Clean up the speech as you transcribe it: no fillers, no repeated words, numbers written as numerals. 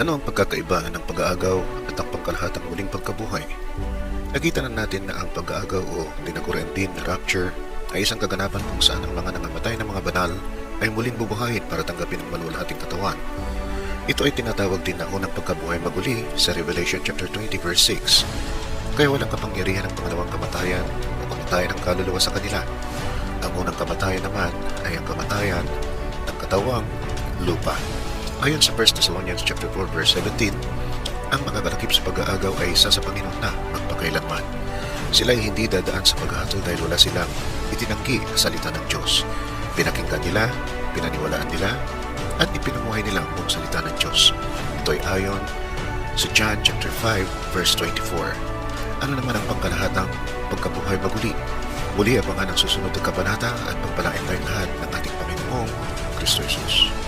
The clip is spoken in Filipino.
Ano ang pagkakaiba ng pag-aagaw at ang pangkalahatang muling pagkabuhay? Nakita na natin na ang pag-aagaw o tinagurian din na rapture ay isang kaganapan kung saan ang mga nangamatay na mga banal ay muling bubuhayin para tanggapin ang maluluhating katawan. Ito ay tinatawag din na unang pagkabuhay maguli sa Revelation chapter 20 verse 6. Kaya walang kapangyarihan ng pangalawang kamatayan o kamatayan ng kaluluwa sa kanila. Ang unang kamatayan naman ay ang kamatayan ng katawang lupa. Ayon sa 1 Thessalonians chapter 4 verse 17, ang mga kalakip sa pag-aagaw ay isa sa Panginoon na magpakailanman. Sila ay hindi dadaan sa paghahatol dahil wala silang itinanggi ang salita ng Diyos. Pinakinggan nila, pinaniwalaan nila, at ipinamuhay nila ang buong salita ng Diyos. Ito ay ayon sa John chapter 5 verse 24. Ano naman ang pangkalahatang pagkabuhay maguli? Muli abangan ang susunod na kabanata at pagpalain tayong lahat ng ating Panginoong Kristo Jesus.